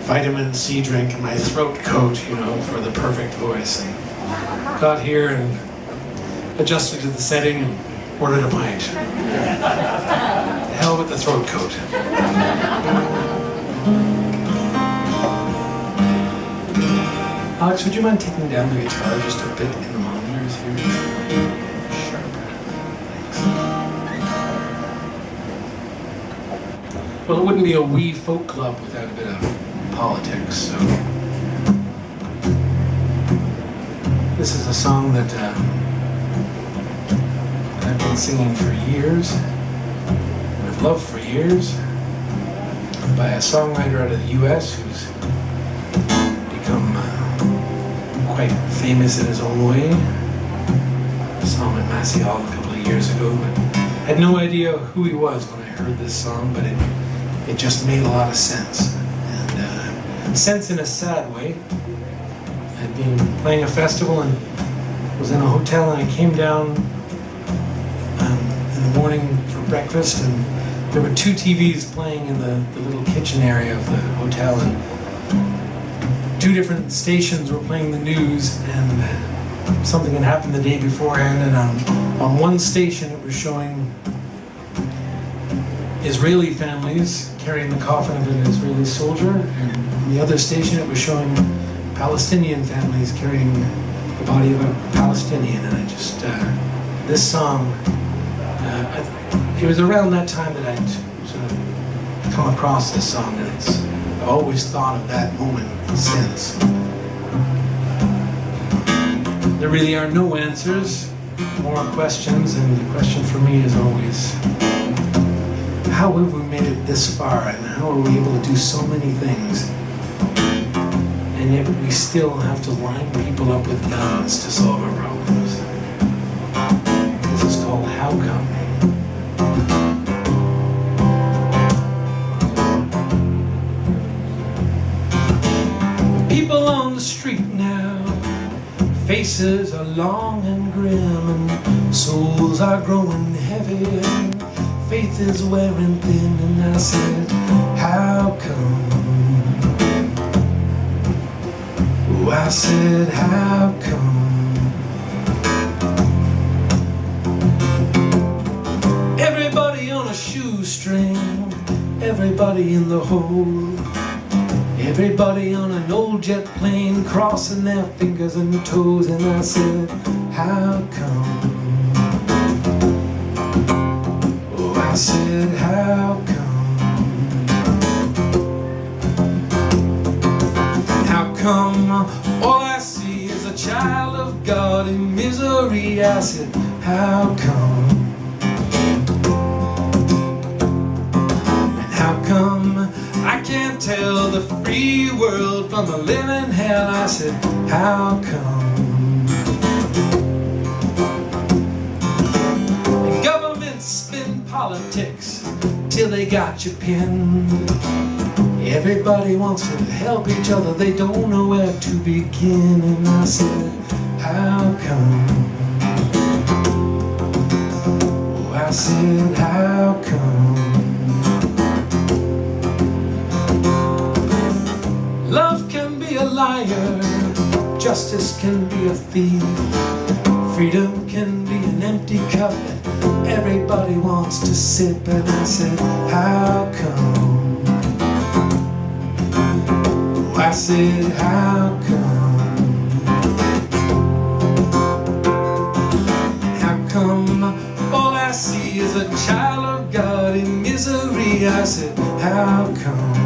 vitamin C drink and my throat coat, you know, for the perfect voice. And got here and adjusted to the setting and ordered a pint. Hell with the throat coat. Alex, would you mind taking down the guitar just a bit in the monitors here? Sharp. Thanks. Well, it wouldn't be a WeeFolk club without a bit of politics, so... This is a song that I've been singing for years, and I've loved for years, by a songwriter out of the US who's become quite famous in his own way. I saw him at Massey Hall a couple of years ago, but I had no idea who he was when I heard this song, but it just made a lot of sense. And sense in a sad way. I'd been playing a festival and was in a hotel, and I came down in the morning for breakfast, and there were 2 TVs playing in the little kitchen area of the hotel, and 2 different stations were playing the news, and something had happened the day beforehand, and on one station it was showing Israeli families carrying the coffin of an Israeli soldier, and on the other station it was showing Palestinian families carrying the body of a Palestinian. And I just, this song, it was around that time that I'd sort of come across this song, and I've always thought of that moment since. There really are no answers, more questions, and the question for me is always, how have we made it this far, and how are we able to do so many things, and yet we still have to line people up with guns to solve our problems? This is called How Come? People on the street now, faces are long and grim, and souls are growing heavy, and faith is wearing thin. And I said, how come? Oh, I said, how come? Everybody on a shoestring, everybody in the hole, everybody on an old jet plane, crossing their fingers and toes. And I said, how come? Oh, I said, how come? How come all I see is a child of God in misery? I said, how come? And how come I can't tell the free world from the living hell? I said, how come? And governments spin politics till they got you pinned. Everybody wants to help each other, they don't know where to begin. And I said, how come? Oh, I said, how come? Love can be a liar, justice can be a thief, freedom can be an empty cup that everybody wants to sip. And I said, how come? Oh, I said, how come? How come all I see is a child of God in misery? I said, how come?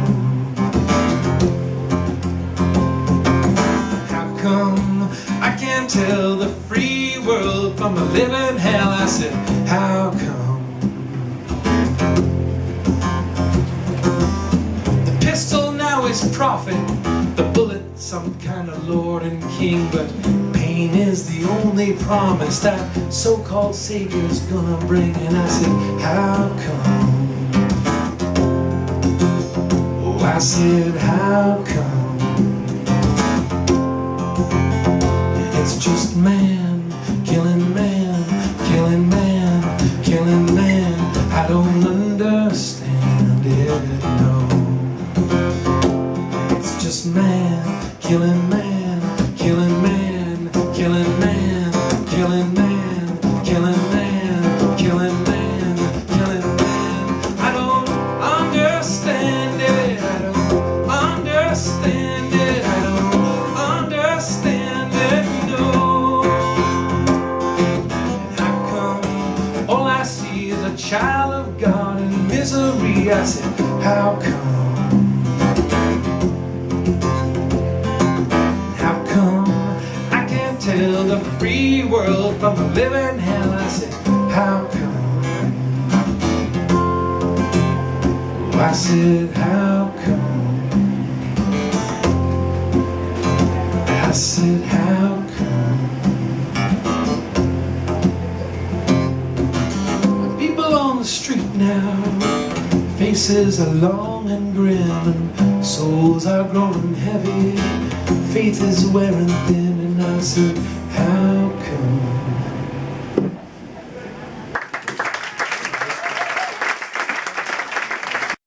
I can't tell the free world from the living hell? I said, how come? The pistol now is profit, the bullet some kind of lord and king, but pain is the only promise that so-called savior's gonna bring. And I said, how come? Oh, I said, how come? It's just man, killing man, killing man, killing man. I don't understand it, no. It's just man, killing man, killing man, killing man, killing man, killing man, killing man, killing man. I don't understand it, I don't understand it, I don't understand it, no. And how come all I see is a child of God in misery? I said, how come? Tell the free world from the living hell. I said, how come? Oh, I said, how come? I said, how come? People on the street now, faces are long and grim, and souls are growing heavy, faith is wearing thin. And I said, how